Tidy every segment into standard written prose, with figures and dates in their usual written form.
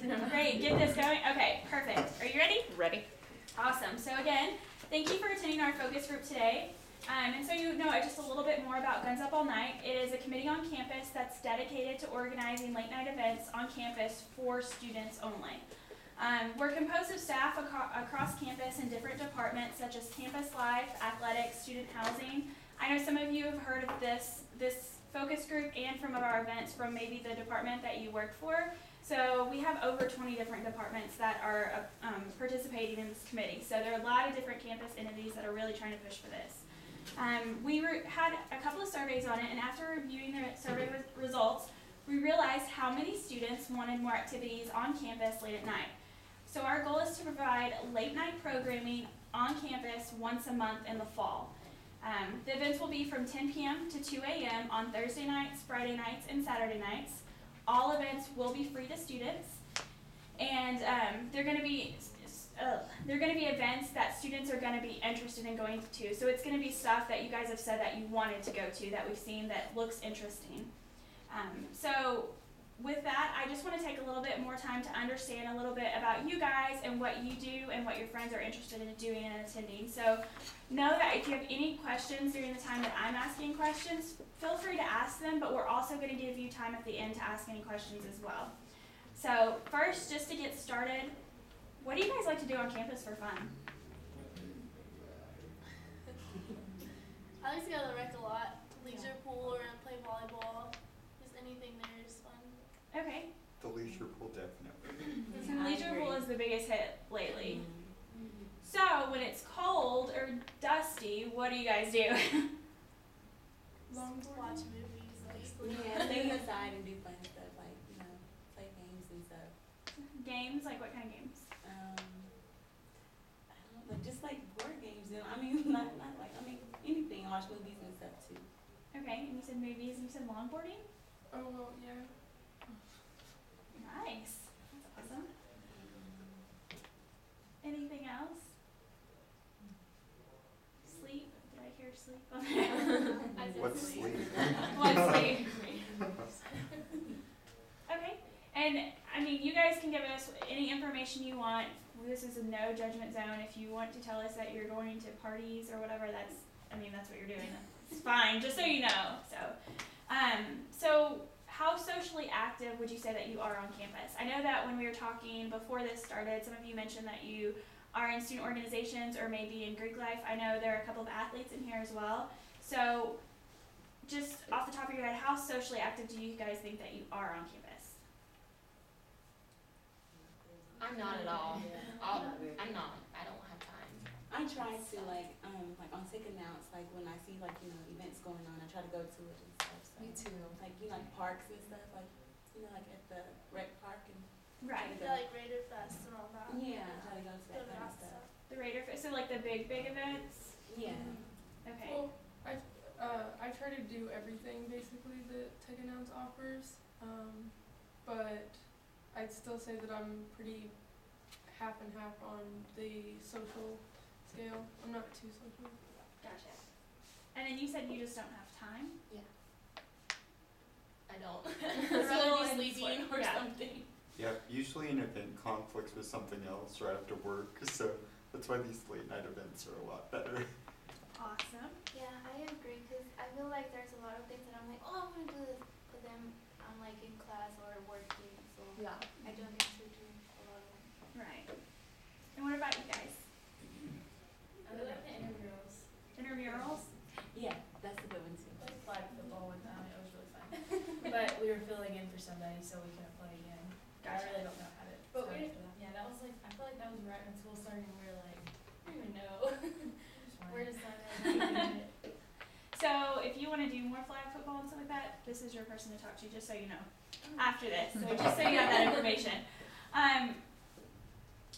Great, get this going. Okay, perfect. Are you ready? Ready. Awesome. So again, thank you for attending our focus group today. And so you know just a little bit more about Guns Up All Night. It is a committee on campus that's dedicated to organizing late night events on campus for students only. We're composed of staff across campus in different departments such as campus life, athletics, student housing. I know some of you have heard of this focus group and from our events from maybe the department that you work for. So we have over 20 different departments that are participating in this committee. So there are a lot of different campus entities that are really trying to push for this. We had a couple of surveys on it, and after reviewing the survey results, we realized how many students wanted more activities on campus late at night. So our goal is to provide late night programming on campus once a month in the fall. The events will be from 10 p.m. to 2 a.m. on Thursday nights, Friday nights, and Saturday nights. All events will be free to students, and they're going to be events that students are going to be interested in going to. So it's going to be stuff that you guys have said that you wanted to go to, that we've seen that looks interesting. So with that, I just want to take a little bit more time to understand a little bit about you guys and what you do and what your friends are interested in doing and attending. So know that if you have any questions during the time that I'm asking questions, feel free to ask them, but we're also going to give you time at the end to ask any questions as well. So first, just to get started, what do you guys like to do on campus for fun? I like to go to the rec a lot, leisure pool, or play volleyball. Just anything there is fun. Okay. The leisure pool, definitely. So leisure pool is the biggest hit lately. So when it's cold or dusty, what do you guys do? Longboard. Watch movies, basically. Yeah, stay inside and do fun stuff, like, play games and stuff. Games? Like what kind of games? I don't know, just like board games, not anything, watch movies and stuff too. Okay, and you said movies, and you said longboarding? Oh, well, yeah. Nice. That's awesome. Anything else? Sleep? Did I hear sleep on there? I said What's sleep. sleep? What's sleep? Okay, and you guys can give us any information you want. This is a no judgment zone. If you want to tell us that you're going to parties or whatever, that's what you're doing. It's fine, just so you know. So how socially active would you say that you are on campus? I know that when we were talking before this started, some of you mentioned that you are in student organizations or maybe in Greek life. I know there are a couple of athletes in here as well. So just off the top of your head, how socially active do you guys think that you are on campus? I'm not at all. I'm not. I don't have time. I try to on sick announce, like when I see events going on, I try to go to it and stuff. So. Me too. Like parks and stuff, like at the rec park and. Right. Yeah, like Raider Fest and all that. Yeah, I try to go to that kind of stuff. The Raider Fest, so like the big events? Yeah. Okay. Well, I try to do everything basically that Tech Announce offers, but I'd still say that I'm pretty half and half on the social scale. I'm not too social. Gotcha. And then you said you just don't have time? Yeah. I don't. I'd rather be sleeping or Yeah. something. Yeah, usually an event conflicts with something else right after work, so that's why these late night events are a lot better. Awesome. Yeah, I agree, because I feel like there's a lot of things that I'm like, oh, I want to do this, but then I'm like in class or working, so Yeah. I don't get to do a lot of them. Right. And what about you guys? I like the intramurals. Intramurals? Yeah, that's a good one too. I played flag football with them. It was really fun. But we were filling in for somebody, so we couldn't play again. Gotcha. I really don't know how to. But start we, after that. yeah, that was like, I feel like that was right when school started and we were like, I don't even know. Just fine. We're just like, So if you want to do more flag football and stuff like that, this is your person to talk to, just so you know, after this. So just so you have that information.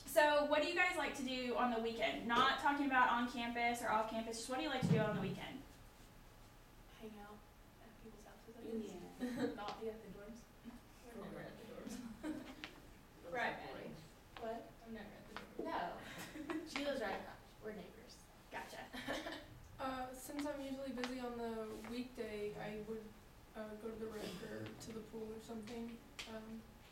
So what do you guys like to do on the weekend? Not talking about on campus or off campus, just what do you like to do on the weekend? hang out at people's houses, I guess. Yeah. Not be at the dorms. We're never at the dorms. Right, Maddie. What? I'm never at the dorms. No. She lives right across. We're neighbors. Gotcha. Since I'm usually busy on the weekday, I would go to the rec or to the pool or something.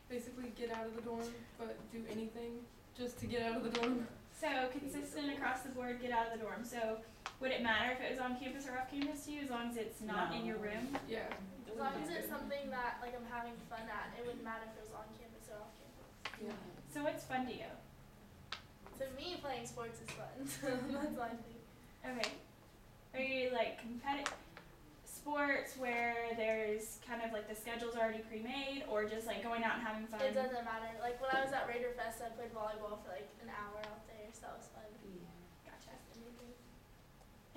basically get out of the dorm, but do anything just to get out of the dorm. So consistent across the board, get out of the dorm. So would it matter if it was on campus or off campus to you, as long as it's not in your room? Yeah. As long as it's something that like I'm having fun at, it wouldn't matter if it was on campus or off campus. Yeah. So what's fun to you? To me, playing sports is fun. That's my thing. Okay. Are you like competitive sports where there's kind of like the schedule's already pre-made, or just like going out and having fun? It doesn't matter. Like when I was at Raider Fest, I played volleyball for like an hour out there, so that was fun. Gotcha. Anything.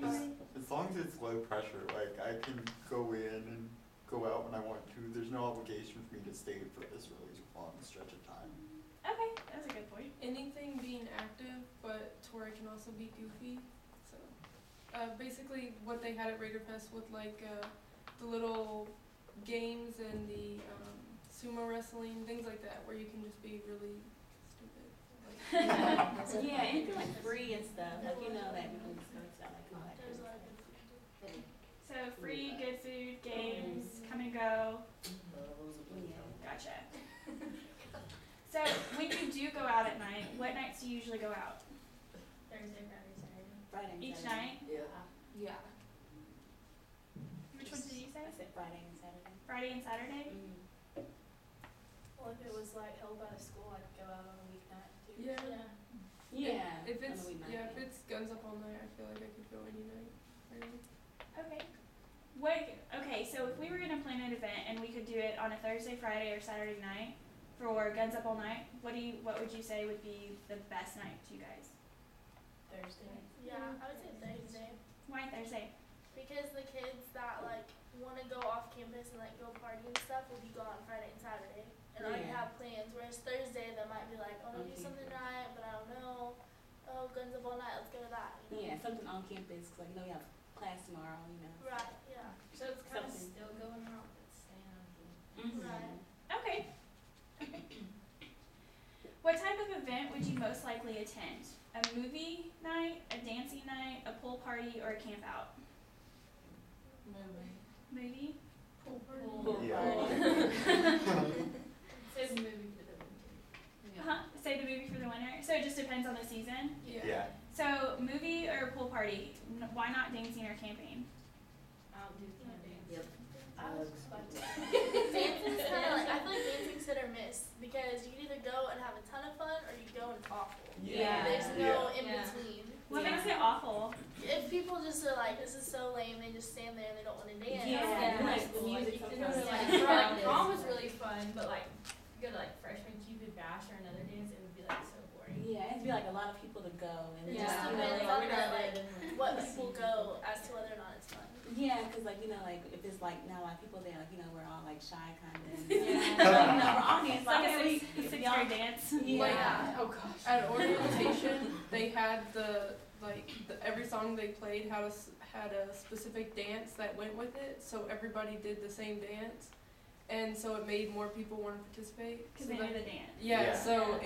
Anybody? As long as it's low pressure, like I can go in and go out when I want to. There's no obligation for me to stay for this really long stretch of time. Okay, that's a good point. Anything being active, but to where it can also be goofy. So, basically what they had at Raider Fest with like the little games and the sumo wrestling, things like that, where you can just be really stupid. Like, Yeah, anything like free and stuff, like you know that people just out like all that There's a kind lot of of stuff. good food. So free, good food, games, come and go. Yeah. Gotcha. So when you do go out at night, what nights do you usually go out? Thursday, Friday, Saturday. Friday and Each Saturday. night? Yeah. Which ones did you say? I said Friday and Saturday. Friday and Saturday? Mm-hmm. Well, if it was like held by the school, I'd go out on a weeknight too. Yeah. Yeah. If on it's the weeknight, if it's guns up all night, I feel like I could go any night. Really. Okay. Okay, so if we were gonna plan an event and we could do it on a Thursday, Friday, or Saturday night for Guns Up All Night, what would you say would be the best night to you guys? Thursday. Yeah, I would say Thursday. Why Thursday? Because the kids that like want to go off campus and like go party and stuff will be gone Friday and Saturday and already Yeah. have plans. Whereas Thursday they might be like, oh, I want to do Okay. something tonight, but I don't know. Oh, Guns Up All Night, let's go to that. You know? Yeah, something on campus, 'cause like you know we have class tomorrow, you know. Right. Yeah. So it's kind of Something. still going out, but staying on campus. Mm-hmm. Right. Okay. What type of event would you most likely attend? A movie night, a dancing night, a pool party, or a camp out? Movie? Pool party. Pool Yeah. Says movie for the winter. Uh-huh. Say the movie for the winter. So it just depends on the season. Yeah. So movie or pool party? Why not dancing or camping? I'll do camping. Yep. I was about to. Dancing's kind of like I feel like dancing's hit or miss because you can either go and have a ton of fun or you go and it's awful. Yeah. There's no Yeah. in Yeah. between. What Yeah. makes it awful? If people just are like, this is so lame, they just stand there and they don't want to dance. Yeah, Yeah. like the music Like, sometimes. like prom was really fun, but like go to like freshman Cupid Bash or another dance, it would be like so boring. Yeah, it'd be like a lot of people to go and It just, just you know, depends like, on we're the, not like, letting what people go as to whether or not it's fun. yeah, 'cause like you know like if it's like now like people there like you know we're all like shy kind of. Yeah. You know we're audience It's like like a we sixth grade dance. yeah. Oh gosh. At orientation, they had every song they played had a specific dance that went with it, so everybody did the same dance, and so it made more people want to participate. Because So they that- knew the dance. yeah, Yeah. so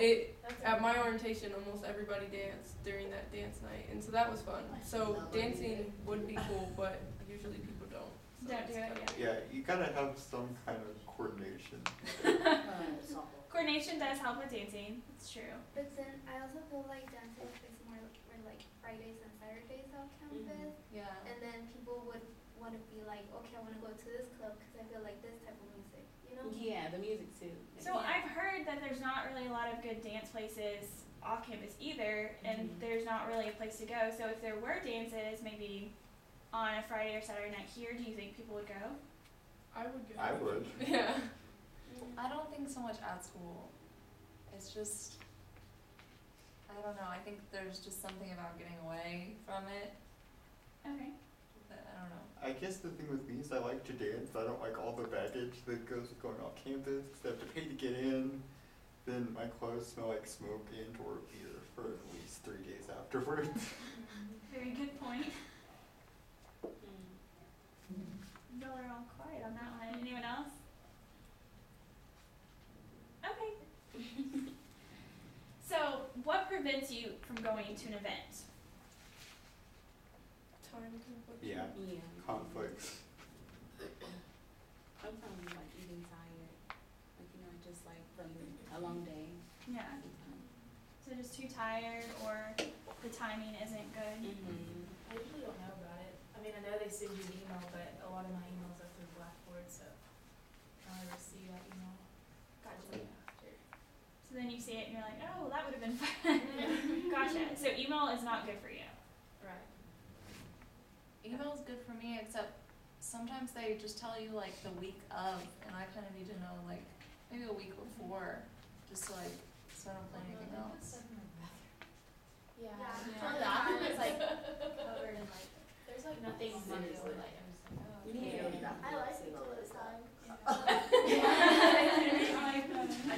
at my orientation, almost everybody danced during that dance night, and so that was fun. So dancing would be cool, but usually people don't. So Don't it's do it, kinda- Yeah, you gotta have some kind of coordination. Coordination does help with dancing. It's true. But then I also feel like dancing is more like Fridays and Saturdays off campus, Yeah. and then people would want to be like, okay, I want to go to this club because I feel like this type of music, you know? Yeah, the music too. So I've heard that there's not really a lot of good dance places off campus either, and Mhm. there's not really a place to go. So if there were dances, maybe on a Friday or Saturday night here, do you think people would go? I would go. I would. Yeah. I don't think so much at school. It's just, I don't know, I think there's just something about getting away from it Okay. that, I don't know. I guess the thing with me is I like to dance, but I don't like all the baggage that goes with going off campus, 'cause I have to pay to get in. Then my clothes smell like smoke and or beer for at least 3 days afterwards. Very good point. Mm. Y'all are all quiet on that one. Anyone else? Okay. So, what prevents you from going to an event? Time conflict. Yeah, Yeah. conflicts. Sometimes like even tired, like you know just like from a long day. Yeah. So just too tired or the timing isn't good. Mm-hmm. I usually don't know about it. I mean, I know they send you an email, but a lot of my emails are through Blackboard, so I don't ever see that email. Gotcha. So then you see it and you're like, oh, well, that would have been fun. Gotcha. So email is not good for you. Right. Email's good for me, except sometimes they just tell you like the week of, and I kind of need to know like maybe a week before, just like so I don't play anything else. Yeah. From the bathroom is like covered in like, there's like nothing funny or like, I'm just like, oh. Yeah. I like the toilet time. I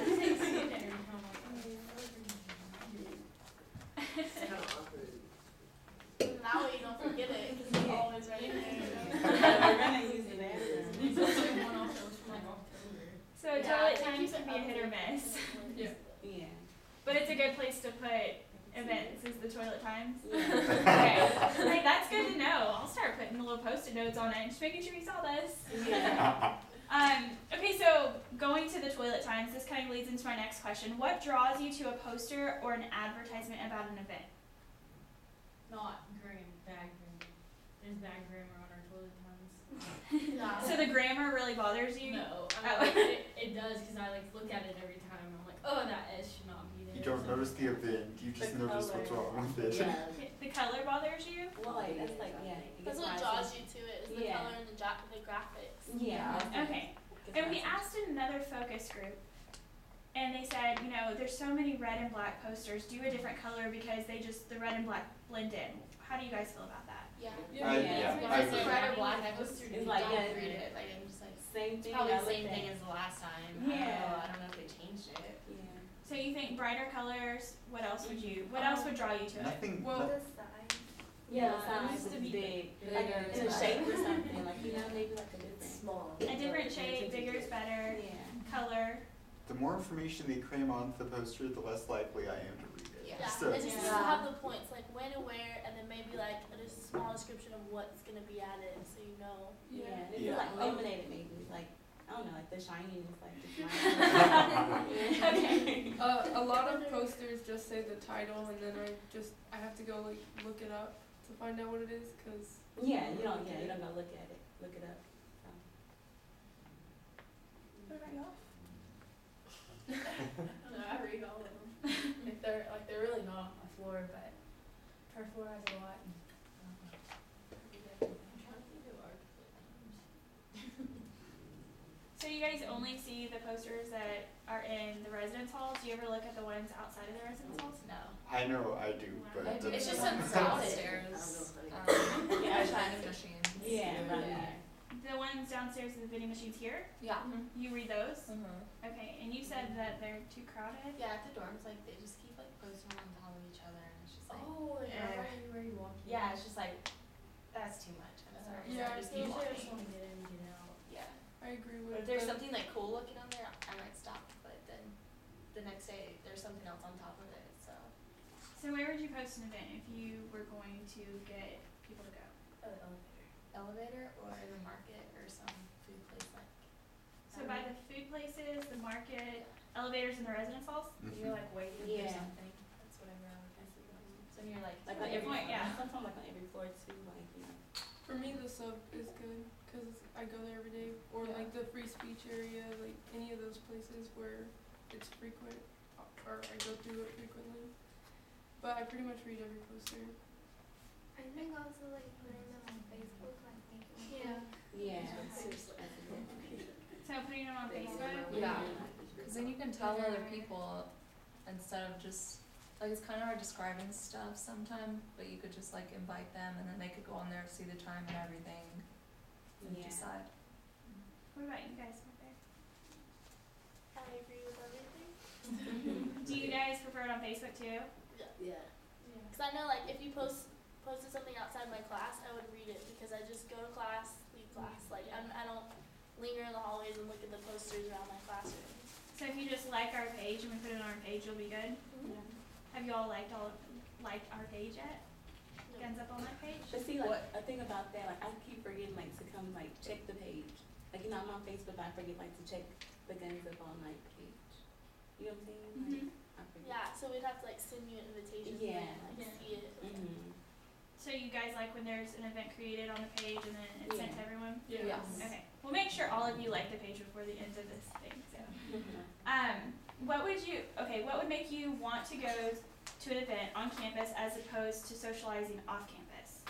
just hate seeing it every time. That way you don't forget it, because it's always right there. We're gonna use the bathroom. One off that was from like October. So toilet times can be a hit or miss. Yeah. Yeah. But it's a good place to put events, is the toilet times. Yeah. Okay. Like, that's good to know. I'll start putting the little post-it notes on it, just making sure you saw this. Yeah. Okay, so going to the toilet times, this kind of leads into my next question. What draws you to a poster or an advertisement about an event? Not bad grammar. There's bad grammar on our toilet times. No. So the grammar really bothers you? No, Oh. I mean, it does because I like look at it every time. I'm like, oh, that S should not be there. You don't notice the event, you just The notice what's color. wrong with it. Yeah. The color bothers you? Well, like, that's like, yeah. it That's gets what my draws attention. you to it, is the Yeah. color and the graphics. Yeah. Okay. Gets And my we attention. asked another focus group, and they said, you know, there's so many red and black posters, do a different color because the red and black blend in. How do you guys feel about that? Yeah. Yeah. If I it's agree. red or black, I just It's like, don't yeah. read it, like, I'm just like, Same it's thing. probably I the looked same at. thing as the last time. Yeah. I don't know if they changed it. Yeah. So you think brighter colors, what else would would draw you to it? Nothing, Well, The sign. Yeah, it the size needs to is be big, bigger like and in a better. shape or something, like, you know, maybe like a different. Small. A different shape, bigger is better, Yeah. color. the more information they cram onto the poster, the less likely I am to read it. Yeah. Yeah, So, it just needs to Yeah. have the points, like when and where, and then maybe like a small description of what's gonna be added, so you know. Yeah, it's Yeah. like illuminated maybe, like, I don't know, like the shininess, like the shine. Okay. A lot of posters just say the title, and then I have to go like look it up to find out what it is, cause Yeah, you don't go look at it, look it up. So. What about y'all? I don't know, I read all of them. If they're really not on my floor, but our floor has a lot. So you guys only see the posters that are in the residence halls? Do you ever look at the ones outside of the residence halls? No. I know I do, but it It's just doesn't- downstairs. Yeah, vending machines. Yeah, right Yeah. there. The ones downstairs in the vending machines here? Yeah. You read those? Mm-hmm. Okay, and you said that they're too crowded? Yeah, at the dorms, like, they just keep, like, posting on top of each other, and it's just like, Oh, yeah. where you walk in. yeah, it's just like, that's too much, I'm sorry, so Yeah, I just You keep usually just walking. wanna get in, get out. Yeah. I agree But with if there's the- something, like, cool looking on there, I might stop, but then the next day, there's something else on top of it, so. So where would you post an event if you were going to get people to go? Elevator or the market or some food place like. So by the food places, the market, elevators in the residence halls? You're like waiting for Yeah. something, that's whatever I would consider. So you're like. Like on Good every point, yeah. sometimes like on every floor too, like, you know. For me, the sub is good, cause I go there every day, or Yeah. like the free speech area, like any of those places where it's frequent, or I go through it frequently. But I pretty much read every poster. I think also like putting them on Facebook, like making Yeah. Yeah. So putting them on Facebook? Yeah. Because then you can tell other people instead of just, like, it's kind of hard describing stuff sometime, but you could just like invite them and then they could go on there, see the time and everything, and Yeah. decide. What about you guys out there? I agree with everything. Do you guys prefer it on Facebook too? Yeah. Cause I know like if you posted something outside my class, I would read it because I just go to class, leave class. Like I don't linger in the hallways and look at the posters around my classroom. So if you just like our page and we put it on our page, you'll be good? Yeah. Have you all liked our page yet? Guns up on that page? But see, like, a thing about that, like, I keep forgetting, like, to come, like, check the page. Like, you know, I'm on Facebook, but I forget, like, to check the Guns Up All Night page. You know what I'm saying? Mhm. I forget. Yeah, so we'd have to like send you an invitation so you Yeah. can like Yeah. see it. Mhm. So you guys like when there's an event created on the page and then it's sent to Yeah. everyone? Yeah. Okay, we'll make sure all of you like the page before the end of this thing, so. Mhm. What would make you want to go to an event on campus as opposed to socializing off campus?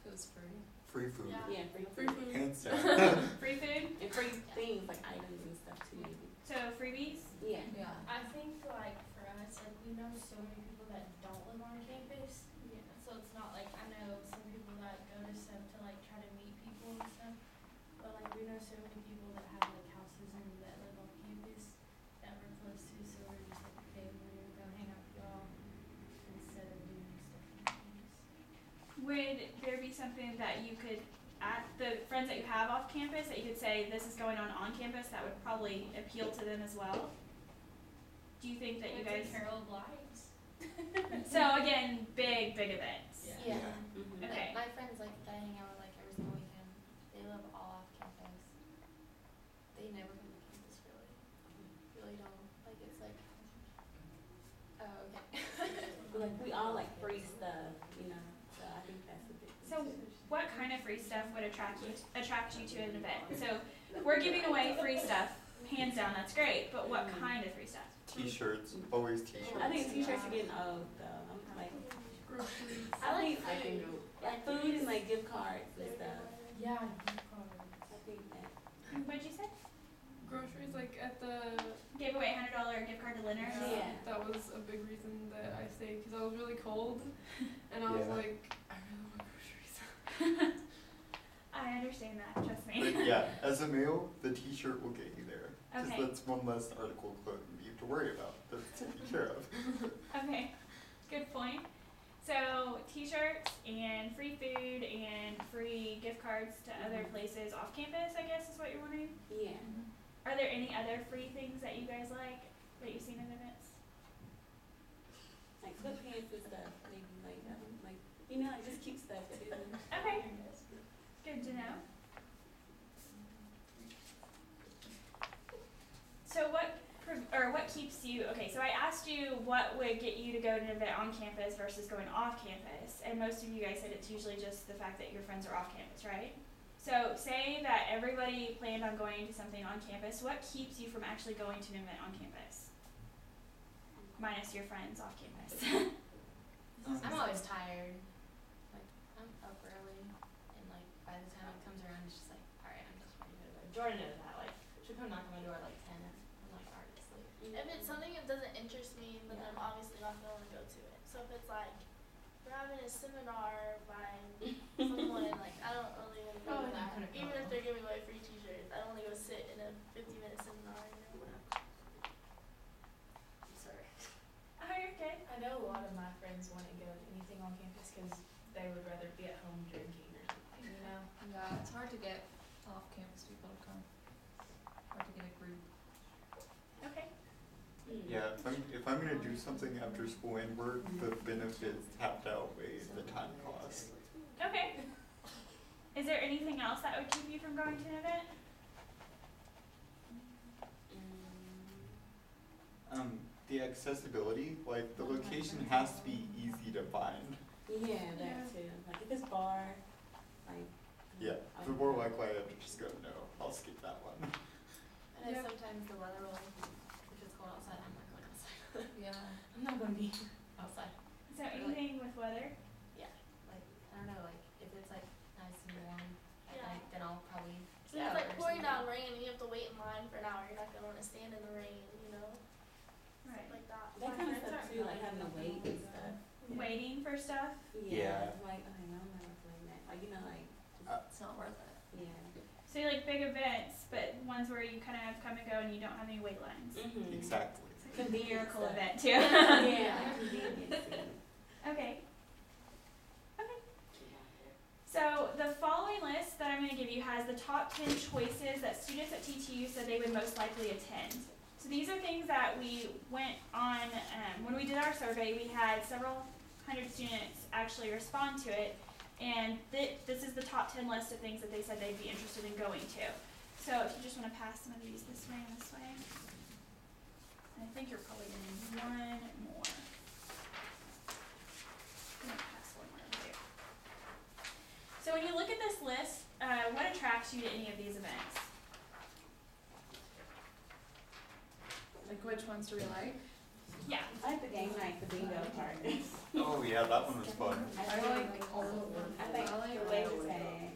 It was free. Free food. Yeah. Yeah, free Free food. food. Hands down. Free food? And free things like items and stuff too, maybe. So freebies? Yeah. Yeah. I think like for us, like we know so many people that don't live on campus. Yeah. So it's not like I know some people that go to stuff to like try to meet people and stuff. But like we know so many people that have like houses and that live on campus that we're close to, so we're just like, okay, we're gonna go hang out with y'all instead of doing stuff on campus. Would there be something that you could, at the friends that you have off campus, that you could say this is going on campus that would probably appeal to them as well? Do you think that you guys? Harold lives. So again, big events. Yeah. Mhm. Okay. Like, my friends like that I hang out with like every single weekend. They live all off campus. They never come to campus really. Really don't. Like it's like oh okay. But like we all like free stuff, you know. So I think that's a big thing So too. what kind of free stuff would attract you to an event? So we're giving away free stuff, hands down, that's great, but what kind of free stuff? T-shirts, always T-shirts. I think t-shirts are getting old though. I'm like, Groceries. I like I think food. like food and like gift cards and stuff. Yeah, gift cards. I think that. What'd you say? Groceries, like at the Gave away a $100 gift card to Leonard's? Yeah. that was a big reason that I stayed because I was really cold, and I was Yeah. like, I really want groceries. I understand that, trust me. But yeah, as a male, the T-shirt will get you there. Because Okay. that's one less article of clothing you have to worry about. That's taken care of. Okay, good point. So t-shirts and free food and free gift cards to other places off campus, I guess is what you're wanting? Yeah. Are there any other free things that you guys like that you've seen in events? Like sweatpants and stuff, maybe like you know, like just cute stuff too. Okay, good to know. So what keeps you, okay, so I asked you what would get you to go to an event on campus versus going off campus, and most of you guys said it's usually just the fact that your friends are off campus, right? So say that everybody planned on going to something on campus, what keeps you from actually going to an event on campus? Minus your friends off campus. I'm always tired. Like I'm up early and like by the time it comes around it's just like, alright, I'm just ready to go to bed. Jordan knows that, like she'll come knock on my door at like 10 and I'm like already asleep. If it's something that doesn't interest me, then I'm obviously not going to go to it. So if it's like we're having a seminar by someone, like I don't really want to go to that. Even if they're giving away free t-shirts, I don't want to go sit in a 50-minute seminar, you know, whatever. I'm sorry. Oh, you're okay. I know a lot of my friends wouldn't go to anything on campus because they would rather be at home drinking or something, you know? Yeah, it's hard to get off-campus people to come. Hard to get a group. Okay. Yeah, if I'm gonna do something after school and work, the benefits have to outweigh the time cost. Okay. Is there anything else that would keep you from going to an event? The accessibility, like the location has to be easy to find. Yeah, that too. Like if it's bar, like. Yeah, the more likely I have to just go, no, I'll skip that one. And then sometimes the weather will, if it's cold outside, I'm not going outside. Yeah. I'm not gonna be outside. So anything with weather? Like I don't know, like if it's like nice and warm at Yeah. night, then I'll probably So if it's like pouring down rain and you have to wait in line for an hour, you're not going to want to stand in the rain, you know? Right. Stuff like that. That kind of stuff too, like having to wait and stuff. Waiting for stuff? Yeah. Like, okay, no, I'm not doing that. Like, you know, like, It's not worth it. yeah. So you like big events, but ones where you kind of come and go and you don't have any wait lines. Mm-hmm. Exactly. It's like a Convenient miracle stuff. event too. Yeah, like convenience. Okay. Okay. So the following list that I'm going to give you has the top 10 choices that students at TTU said they would most likely attend. So these are things that we went on, when we did our survey, we had several hundred students actually respond to it, and this is the top 10 list of things that they said they'd be interested in going to. So if you just want to pass some of these this way and this way. And I think you're probably gonna need one more. I'm gonna pass one more over here. So when you look at this list, what attracts you to any of these events? Like which ones do we like? Yeah. I like the game night, the bingo part. Oh yeah, that one was fun. I like all of them. I think the laser tag.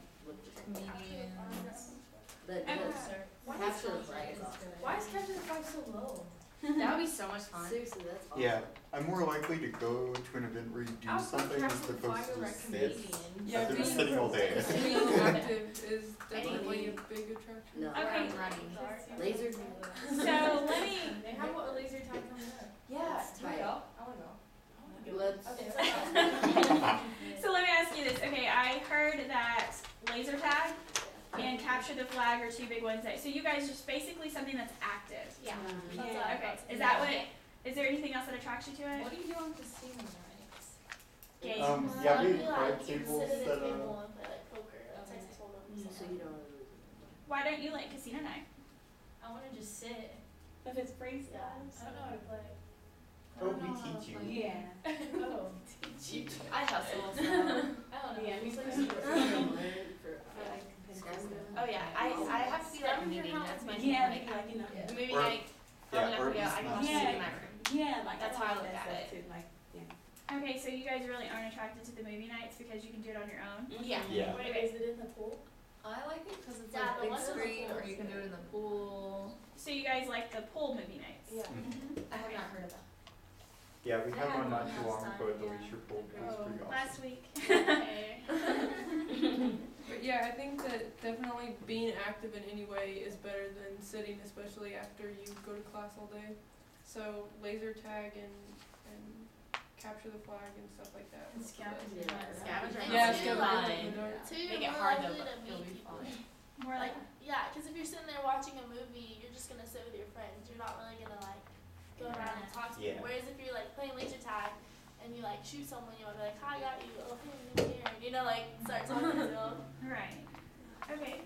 Comedians. Capture the flag. Why is capture the flag so low? That would be so much fun. Seriously, that's awesome. Yeah, I'm more likely to go to an event where you do something as opposed to just sit. Yeah, I've been being- sitting all day. Being active is definitely a big attraction. No. Okay. Running. Laser. So let me. They have a laser tag coming up. Yeah. It's tight. I wanna go. Let's. So let me ask you this. Okay, I heard that laser tag and capture the flag are two big ones. So you guys just basically something that's active. Yeah. Yeah. Okay. Is that what? Is there anything else that attracts you to it? What do you do on casino nights? Games. Yeah, we Like, card you tables sit at a set table up. and play like poker, or Texas Hold'em, or So something. you don't. Why don't you like casino night? I wanna just sit. If it's free Yeah. stuff. I don't know how to play. Oh, we teach you. Yeah. Oh. I hustle, so. I don't know. Yeah, It's me like too. super I like competitive stuff. Oh yeah, I have to be like moving. That's my Yeah, thing. like, you know. The movie Or- night. Yeah, I'm or not gonna go. I can watch Yeah. it in my room. Yeah, like That's I how I like look that at stuff it. too. Like, yeah. Okay, so you guys really aren't attracted to the movie nights because you can do it on your own. Yeah. Yeah. Wait, is it in the pool? I like it because it's Yeah, the like big ones in the screen, pool or is you can do it in the pool. So you guys like the pool movie nights? Yeah. I have not heard of that. Yeah, we had Yeah, one not one too last long time, ago at the yeah. leisure pool. It was pretty awesome. Last week. But yeah, I think that definitely being active in any way is better than sitting, especially after you go to class all day. So laser tag and capture the flag and stuff like that. And scavenger. Scavenger. Yeah, hunt. scavenger. Two, Make you're it more hard though, likely but to it'll meet be people. fun. More like. Yeah, because if you're sitting there watching a movie, you're just gonna sit with your friends. You're not really gonna like go around and talk to Yeah. people. Whereas if you're like playing laser tag and you like shoot someone, you might be like, "Hi, I got you. Oh, hey, I'm here." And, you know, like start talking to them. Right. Okay.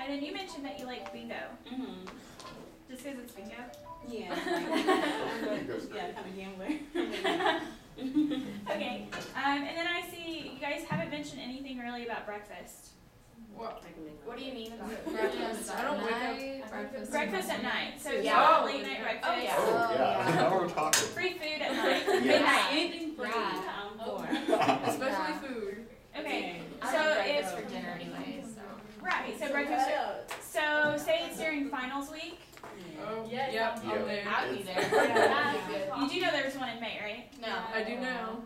And then you mentioned that you like bingo. Mhm. Just because it's bingo? Yeah. Bingo's great. Yeah, kind of gambler. Okay. And then I see you guys haven't mentioned anything really about breakfast. What? What do you mean about it? Breakfast I don't at wake up- night, breakfast. Breakfast at night. So Yeah. late night breakfast. Oh, yeah. Oh, yeah, now we're talking. Free food at night. Yeah. Midnight. Anything free, Yeah. I'm for. Especially Yeah. food. Okay. I So like breakfast if for dinner anyway, so. right, so breakfast. So say it's during finals week. Oh, Yes, yep, Yeah. I'm there. I would be there. You do know there's one in May, right? No. I do now.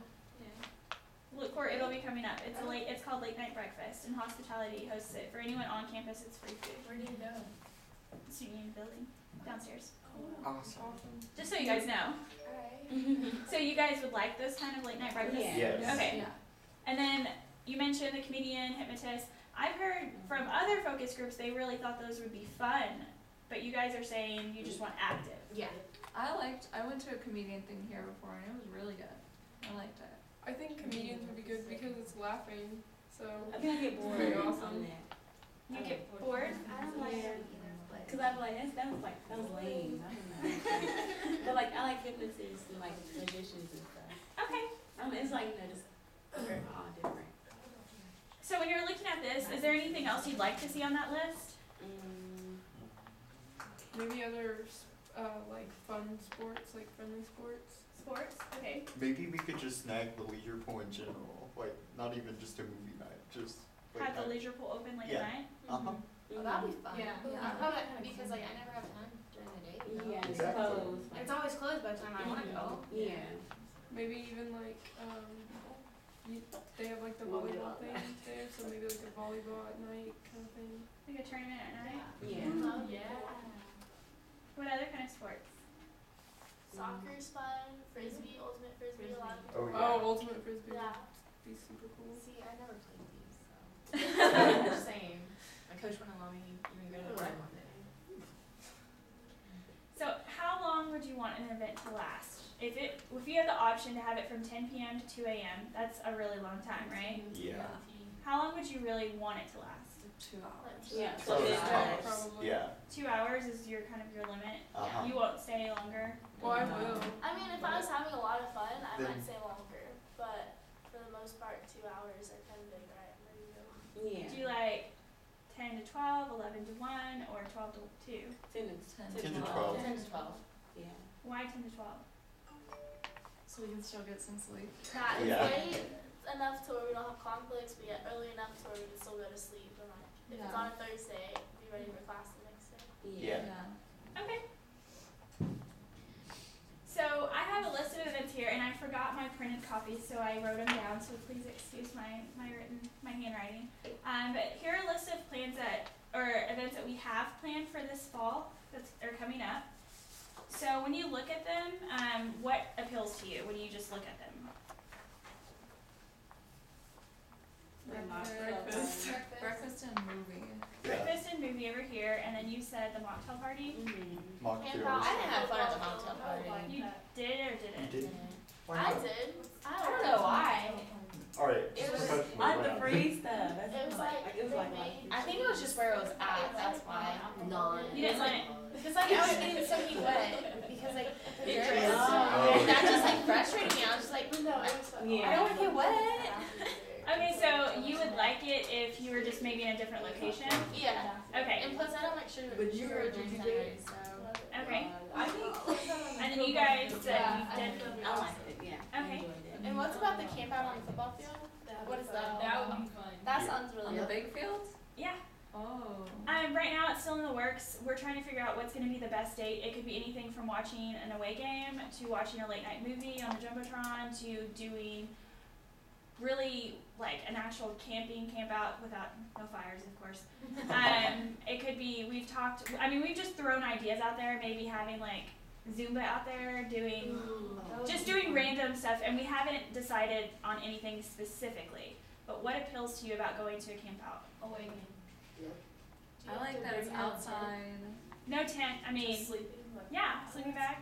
Look for it, it'll be coming up. It's called Late Night Breakfast, and Hospitality hosts it. For anyone on campus, it's free food. Where do you go? Student Union building downstairs. Awesome. Just so you guys know. Alright. So you guys would like those kind of late night breakfasts? Yeah. Yes. Okay. Yeah. And then you mentioned the comedian, hypnotist. I've heard from other focus groups they really thought those would be fun, but you guys are saying you just want active. Yeah. I went to a comedian thing here before and it was really good. I liked it. I think comedians would be good because it's laughing. So I think I get bored Very on awesome. that. You get bored? I don't like Yeah. that either, but. Cause I'm like, that was lame. I don't know. But like, I like hypnotists and like magicians and stuff. Okay. It's like, you know, just they're all different. So when you're looking at this, is there anything else you'd like to see on that list? maybe other like fun sports, like friendly sports. Sports? Okay. Maybe we could just snag the leisure pool in general, like not even just a movie night, just like Have the that. leisure pool open late Yeah. at night? Uh-huh. Oh, that'd be fun. Yeah. I probably because like I never have time during the day. to go. Yeah, it's Exactly. closed. It's always closed by the time I wanna go. Yeah. Maybe even like they have like the volleyball thing there, so maybe like a volleyball at night kind of thing. Like a tournament at night? Yeah. Yeah. What other kind of sports? Soccer's fun, frisbee, ultimate frisbee, a lot of Oh, people. yeah. Oh, ultimate frisbee Yeah. would be super cool. See, I never played these, so. I'm just saying. My coach wouldn't allow me even go to the rec one day. So how long would you want an event to last? If you had the option to have it from 10 p.m. to 2 a.m., that's a really long time, right? Yeah. How long would you really want it to last? 2 hours. Like, Yeah, so so it's it's like- Probably. Yeah. 2 hours is your kind of your limit. Uh-huh. You won't stay longer. Well, I will. I mean, if I was having a lot of fun, I Then- might stay longer, but for the most part, 2 hours are kind of big, right? I'm ready to go. Yeah. Do you like 10 to 12, 11 to 1, or 12 to 2? 10 10 to 12. 10 to 12. Yeah. Why 10 to 12? So we can still get some sleep. Nah, it's Yeah. late enough to where we don't have conflicts, but yet early enough to where we can still go to sleep. And like, if it's Yeah. on a Thursday, be ready for class the next day. Yeah. Okay. So I have a list of events here, and I forgot my printed copies, so I wrote them down. So please excuse my handwriting. But here are a list of plans or events that we have planned for this fall that are coming up. So when you look at them, what appeals to you when you just look at them? Breakfast. Breakfast and movie. Yeah. Breakfast and movie over here, and then you said the mocktail party. Mm-hmm. Mocktails. I didn't have fun at the mocktail party. You did or You didn't? did? Why I not? did. I don't know why. Alright. It was- professional, Like why the not? free stuff. That's It was like it was they like made- I think it was just where it was at, that's why. You didn't like. Because like I was getting soaking wet because like the It dirt was- was Oh. and that just like frustrated me. I was just like, No, it was fun. Yeah. I don't want to get wet. Okay, so you would like it if you were just maybe in a different location? Yeah. Okay. And plus I don't like sugar. But you sugar were- drinks did you anyway, so. Okay. I think. And then you guys said you did. I liked it. Yeah. Okay. Enjoyed it. And what's about the camp out on the football field? What is that? That would be fun. That sounds really On the good. big field? Yeah. Oh. Right now it's still in the works. We're trying to figure out what's going to be the best date. It could be anything from watching an away game to watching a late night movie on the Jumbotron to doing really like an actual camp out without no fires, of course. It could be, we've just thrown ideas out there, maybe having like Zumba out there doing just doing random stuff, and we haven't decided on anything specifically. But what appeals to you about going to a camp out? Away game. I like that it's outside. No tent. I mean, yeah, sleeping bag.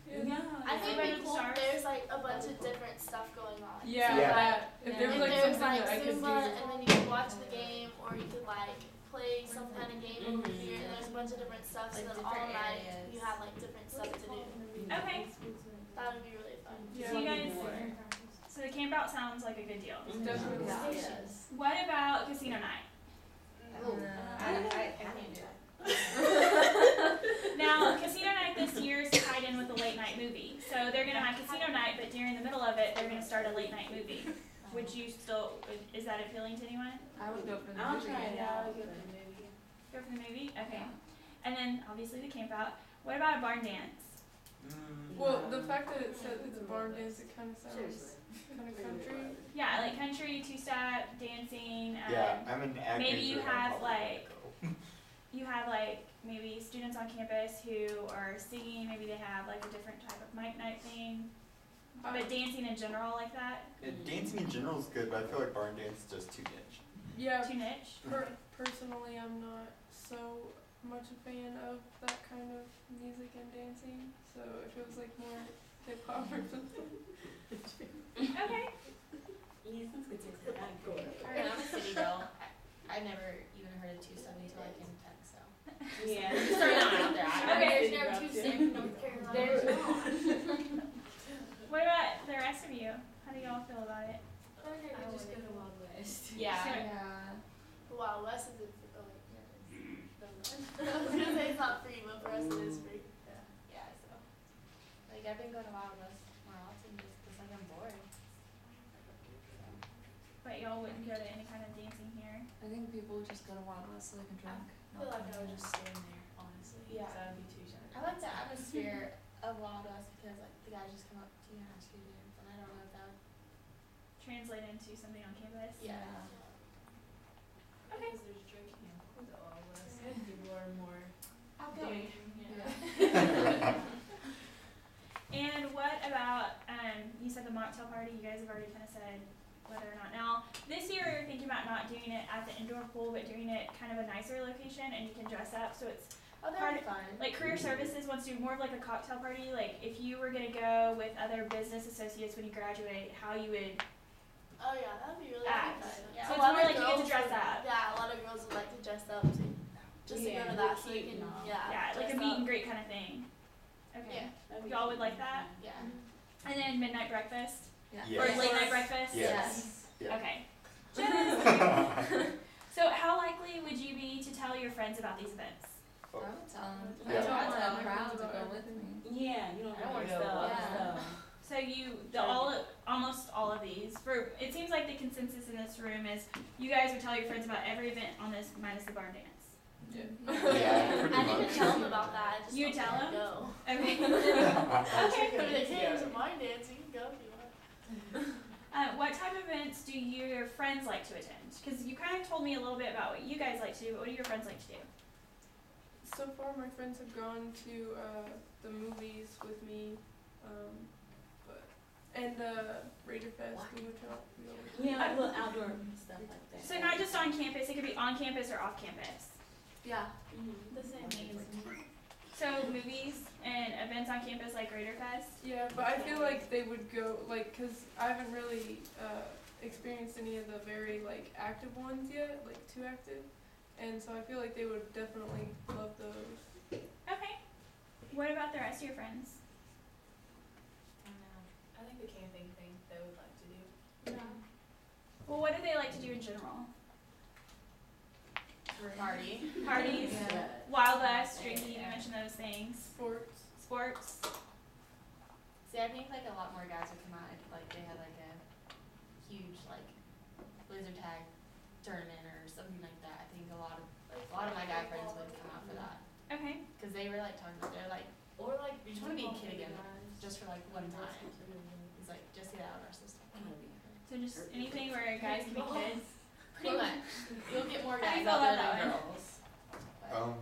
Yeah. I think Sleeping it'd be with cool stars. if there's like a bunch of different stuff going on. Yeah, So, Yeah. like, if there was if like there's something like that I could Zumba, do. and then you could watch the game, or you could like play some kind of game over Mhm. here. And there's a bunch of different stuff, so Like then all different night areas. you have like different stuff to do. Okay. That would be really fun. Yeah. So you guys, More. so the camp out sounds like a good deal. Definitely. Yeah. What about casino night? I can't do that. Now, casino night this year is tied in with a late night movie. So they're gonna have casino night, but during the middle of it, they're gonna start a late night movie. Would you still? Is that appealing to anyone? I would go for the I'll movie. try it out. I'll give it a movie. Go for the movie? Okay. Yeah. And then obviously the camp out. What about a barn dance? Well, the fact that it said it's a barn dance, it kind of sounds kind of country. Yeah, like country, two-step, dancing. Yeah, I'm an ag maybe major, you I'm have, probably like- gonna You have like maybe students on campus who are singing. Maybe they have like a different type of mic night thing. But dancing in general like that, go. Dancing in general is good, but I feel like barn dance is just too niche. Yeah. too niche. Personally, I'm not so much a fan of that kind of music and dancing. So if it was like more hip hop or something. Okay. Yeah, sounds good to me. I'd go. I'm a city girl. I never even heard of 270 until I came to Tech, so. Yeah. Just throwing that out there. Okay. There's no 270 North Carolina. What about the rest of you? How do y'all feel about it? I would just go to Wild West. Yeah. Yeah. Wow, West is free. Oh wait, yeah, I was gonna say it's not free, but for us it is free. Yeah, so. Like, I've been going to Wild West more often just because like, I'm bored. So. But y'all wouldn't go to any kind of dancing here. I think people would just go to Wild West so they can drink. I feel like I would just stand there, honestly. Yeah. That would be too shy. I like the atmosphere of Wild West because like the guys just come up to you and ask you to dance, and I don't know if that would. Translate into something on campus. Yeah. Okay. Because there's drinking in the Wild West, and people are more Outgoing. And what about, you said the mocktail party, you guys have already kind of said whether or not. Now, this year we're thinking about not doing it at the indoor pool, but doing it kind of a nicer location, and you can dress up, so it's, Oh, that would be fun. like Career Services wants to do more of like a cocktail party, like if you were gonna go with other business associates when you graduate, how you would Oh yeah, that'd be really At. fun. Yeah, So a it's lot more of like you get to girls dress would- up. Yeah, a lot of girls would like to dress up too, just to go Yeah, to that, look so they cute can, and all. Yeah, like a dress meet up. and greet kind of thing. Okay. That'd be Y'all would cute. like that? Yeah. And then midnight breakfast? Yeah. Yes. Or late night breakfast? Yes. Yeah. Okay. So how likely would you be to tell your friends about these events? I would tell them. Yeah. I would tell Yeah. crowd to go with me. Yeah, you don't I don't have wanna to go stuff. alone. So you, Sure. almost all of these, it seems like the consensus in this room is you guys would tell your friends about every event on this minus the barn dance. Yeah. Yeah, pretty I didn't much. tell them about that. I just You told tell them to them? go. Okay. I mean, they came to my dance. You can go if you want. What type of events do your friends like to attend? Because you kind of told me a little bit about what you guys like to do, but what do your friends like to do? So far, my friends have gone to the movies with me, and Raider Fest. We went to. Yeah, like little outdoor stuff like that. So not just on campus, it could be on campus or off campus. Yeah. Mhm. The same thing as me. So movies and events on campus like Raider Fest. Yeah, but I feel like they would go, like, cause I haven't really experienced any of the very like active ones yet, like too active, and so I feel like they would definitely love those. Okay. What about the rest of your friends? I don't know. I think the camping thing they would like to do. Yeah. Well, what do they like to do in general? Party. Parties, Yeah. Wild West, drinking, you mentioned those things. Sports. Sports. See, I think like a lot more guys would come out if like they had like a huge like laser tag tournament or something like that. I think a lot of my guy friends would come out for that Okay. because they were like talking about they're like Or like we just want to be a kid again just for like one time. It's like just get out of our system. So just anything where guys can be kids. Pretty much. You'll get more How do you guys feel out there about than that girls. But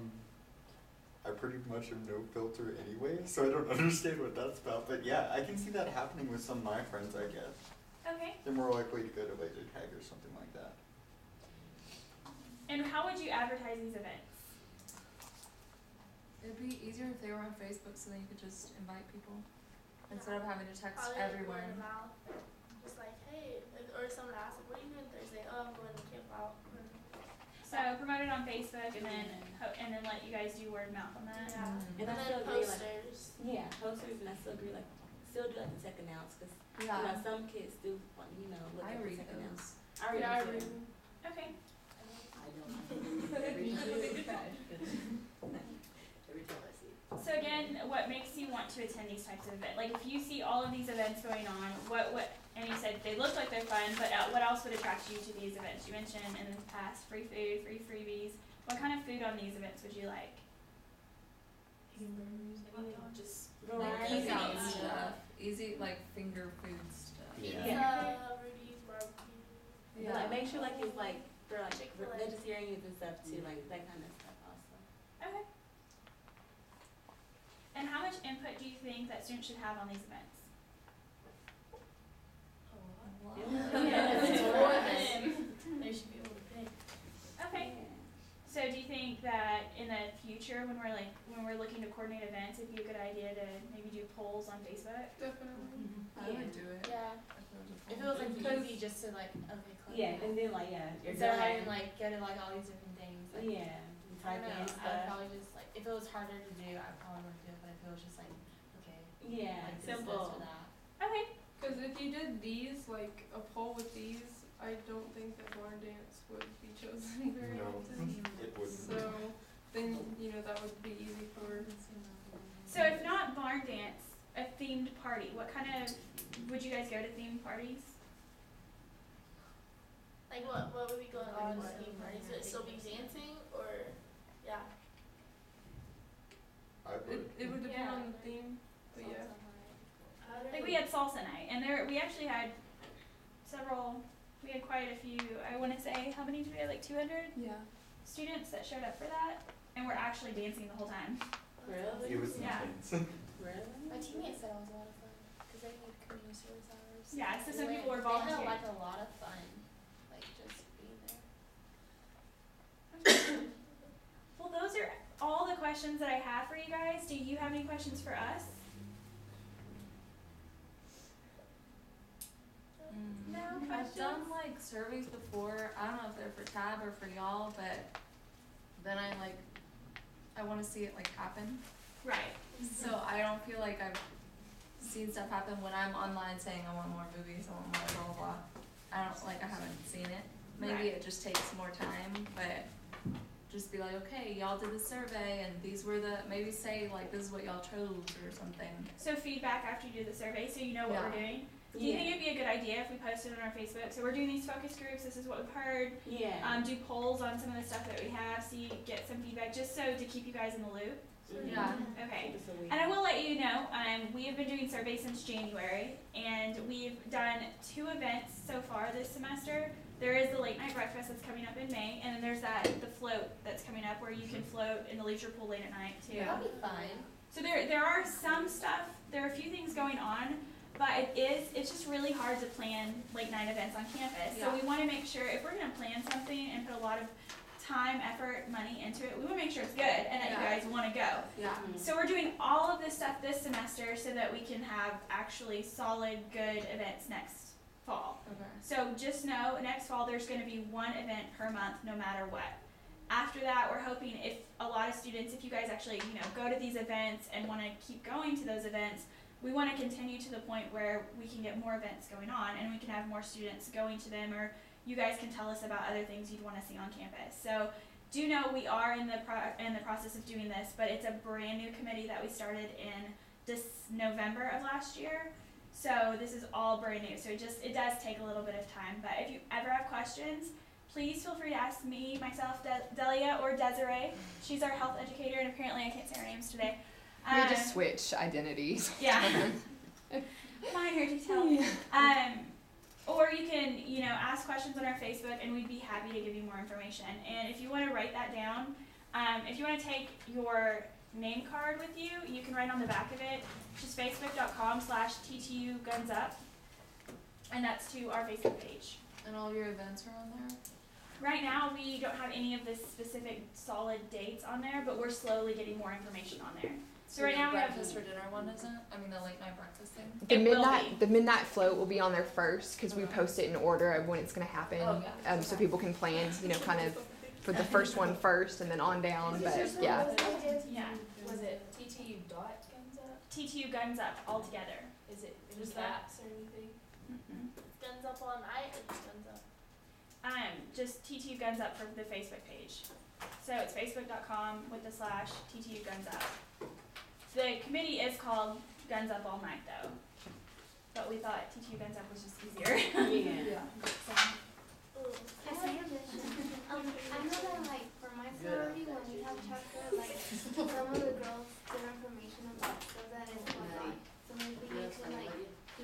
I pretty much have no filter anyway, so I don't understand what that's about. But yeah, I can see that happening with some of my friends, I guess. Okay. They're more likely to go to laser tag or something like that. And how would you advertise these events? It'd be easier if they were on Facebook so then you could just invite people instead of having to text Probably like everyone. word of mouth. Just like, hey, or someone asks, like, what are you doing Thursday? Oh, I'm going to camp out. So promote it on Facebook and then let you guys do word of mouth on that. Yeah. And And I then still agree, like, posters. yeah, posters, and I still agree, like, still do like the second announce, cause you know Yeah. some kids do, want, you know, look I at the read second announce. those. I read Yeah, I them read too. them. Okay. every time I see it. So again, what makes you want to attend these types of events? Like if you see all of these events going on, what and you said they look like they're fun, but what else would attract you to these events? You mentioned in the past free food, free freebies. What kind of food on these events would you like? just Like Variety. cookout stuff. Easy like finger food stuff. Yeah. Pizza, Rudy's barbecue. But, like, make sure like it's like for like Chick-fil-A. vegetarians and stuff too, like that kind of stuff also. Okay. And how much input do you think that students should have on these events? Yeah. It's more than. They should be able to pick. Okay. So do you think that in the future, when we're looking to coordinate events, it'd be a good idea to maybe do polls on Facebook? Definitely. I would do it. yeah. If it was like easy just to like okay click. Yeah, that. and then like you're Instead of done. having like get it like all these different things. Like, Yeah, you I type don't in know. I would stuff. probably just like if it was harder to do, I probably wouldn't do it. But if it was just like okay, Yeah, like this simple. or that. Okay. Because if you did these, like a poll with these, I don't think that barn dance would be chosen very No, often. it wouldn't. So then that would be easy for. So if not barn dance, a themed party, what kind of, would you guys go to themed parties? Like what would be going on at theme parties? Would it still be dancing or yeah? I would. It would depend on the theme, but yeah. Like we had salsa night, and we actually had we had quite a few, I wanna say, how many did we have, like 200 Yeah. students that showed up for that, and were actually dancing the whole time. Really? It was Yeah. intense. Really? My teammates said it was a lot of fun because they had community service hours. Yeah, so some We people were went- They volunteering. had like a lot of fun, like just being there. Well, those are all the questions that I have for you guys. Do you have any questions for us? Mm. No I've questions? done like surveys before. I don't know if they're for Tab or for y'all, but then I want to see it like happen. Right. So I don't feel like I've seen stuff happen when I'm online saying I want more movies, I want more blah blah blah. I haven't seen it. Maybe Right. it just takes more time, but just be like, okay, y'all did the survey and these were maybe say like this is what y'all chose or something. So feedback after you do the survey, so you know what we're Yeah. doing. Do you think it'd be a good idea if we posted on our Facebook? So we're doing these focus groups. This is what we've heard. Yeah. Do polls on some of the stuff that we have, so you get some feedback, just so to keep you guys in the loop. Yeah. Okay. And I will let you know, we have been doing surveys since January, and we've done 2 events so far this semester. There is the late night breakfast that's coming up in May, and then there's the float that's coming up where you can float in the leisure pool late at night too. That'll be fun. So there are some stuff, there are a few things going on, but it's just really hard to plan late night events on campus. So Yeah. we wanna make sure, if we're gonna plan something and put a lot of time, effort, money into it, we wanna make sure it's good and that you Yeah. guys wanna go. Yeah. So we're doing all of this stuff this semester so that we can have actually solid, good events next fall. Okay. So just know, next fall there's gonna be 1 event per month, no matter what. After that, we're hoping if a lot of students, if you guys actually, go to these events and wanna keep going to those events, we wanna continue to the point where we can get more events going on and we can have more students going to them, or you guys can tell us about other things you'd wanna see on campus. So do know we are in the process of doing this, but it's a brand new committee that we started in this November of last year. So this is all brand new, so it does take a little bit of time, but if you ever have questions, please feel free to ask me, myself, Delia, or Desiree. She's our health educator, and apparently I can't say her names today. We just switch identities. Yeah. Minor detail. Or you can, ask questions on our Facebook, and we'd be happy to give you more information. And if you want to write that down, if you want to take your name card with you, you can write on the back of it, just facebook.com/TTU Guns Up, and that's to our Facebook page. And all your events are on there? Right now, we don't have any of the specific solid dates on there, but we're slowly getting more information on there. So right the now we have breakfast for dinner one isn't? I mean the late night breakfast thing? The midnight float will be on there first because we post it in order of when it's going to happen, Oh, yeah. so people can plan, kind of for the first one first and then on down. But yeah, Yeah, Was it TTU dot guns up? TTU Guns Up all together. Is it Just apps or anything? Guns up all night, or just guns up? Just TTU Guns Up for the Facebook page. So it's facebook.com/TTU Guns Up. The committee is called Guns Up All Night though, but we thought TTU Guns Up was just easier. Yeah. So, Ooh. I have a question. I know that for my sorority, when we have chapter, some of the girls get information about stuff that is going on. So maybe you can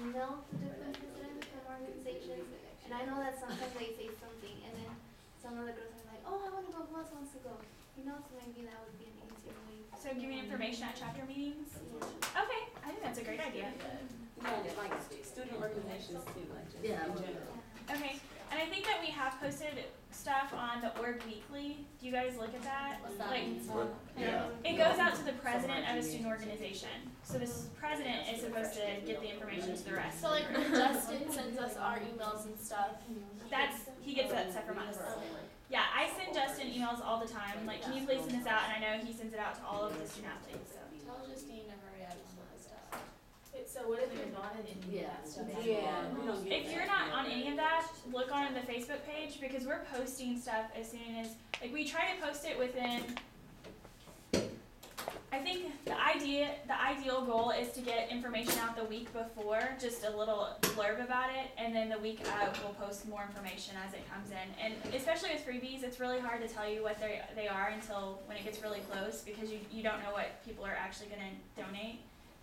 email the different presidents from organizations. And I know that sometimes they say something, and then some of the girls are like, "Oh, I want to go. Who else wants to go?" So maybe that would be an easier way. so giving information at chapter meetings. Yeah. Okay, I think that's a great idea. Like student organizations too, just in general. Okay, and I think that we have posted stuff on the Org Weekly. Do you guys look at that? What's that? Yeah. It goes out to the president of a student organization. So this president is supposed to get the information to the rest. So when Justin sends us our emails and stuff, He gets that stuff from us. Yeah, I send Justin emails all the time, can you please send this out? And I know he sends it out to all of the student athletes, so. Tell Justine to hurry up on that stuff. so what if you're not in any of that stuff? Yeah, we don't get If you're not on any of that, look on the Facebook page, because we're posting stuff as soon as, we try to post it within, I think the ideal goal is to get information out the week before, just a little blurb about it, and then the week of we'll post more information as it comes in. And especially with freebies, it's really hard to tell you what they are until when it gets really close, because you don't know what people are actually going to donate.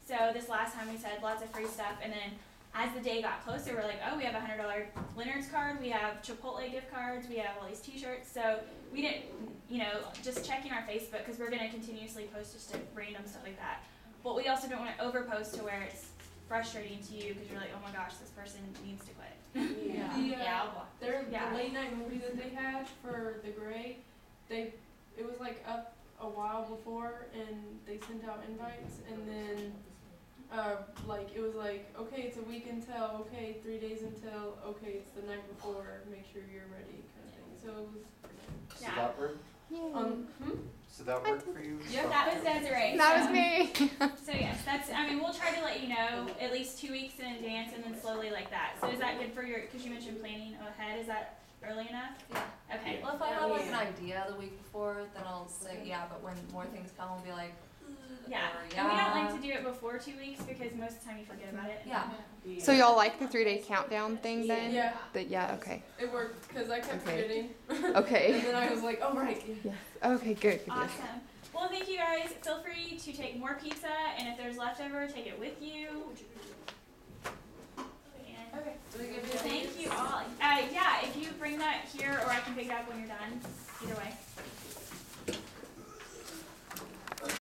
So this last time we said lots of free stuff, and then as the day got closer, we're like, oh, we have a $100 Leonard's card, we have Chipotle gift cards, we have all these t-shirts. So we didn't, just checking our Facebook, because we're going to continuously post just random stuff like that. But we also don't want to overpost to where it's frustrating to you, because you're like, oh my gosh, this person needs to quit. The late night movie that they had for the grade, it was up a while before, and they sent out invites, and then like it was like, okay, it's a week until, okay, 3 days until, okay, it's the night before, make sure you're ready, kind of thing. So it was. So that worked? So that worked for you? Yeah. That was Desiree. That was so- me. So yes, that's, I mean, we'll try to let you know at least 2 weeks in advance and then slowly like that. So is that good for your, because you mentioned planning ahead, is that early enough? Yeah. Okay. Well, if I have like an idea the week before, then I'll say, yeah, but when more things come, I'll be like, Yeah, or, and we don't like to do it before 2 weeks because most of the time you forget about it. Yeah. So y'all like the 3-day countdown thing then? Yeah, Yeah, okay. it worked because I kept Okay. forgetting. Okay. And then I was like, oh right. Yes. Okay, good. Yes. Awesome. Well, thank you guys. Feel free to take more pizza, and if there's leftover, take it with you. And Okay. Do we give you thank you all. Yeah, if you bring that here, or I can pick it up when you're done. Either way.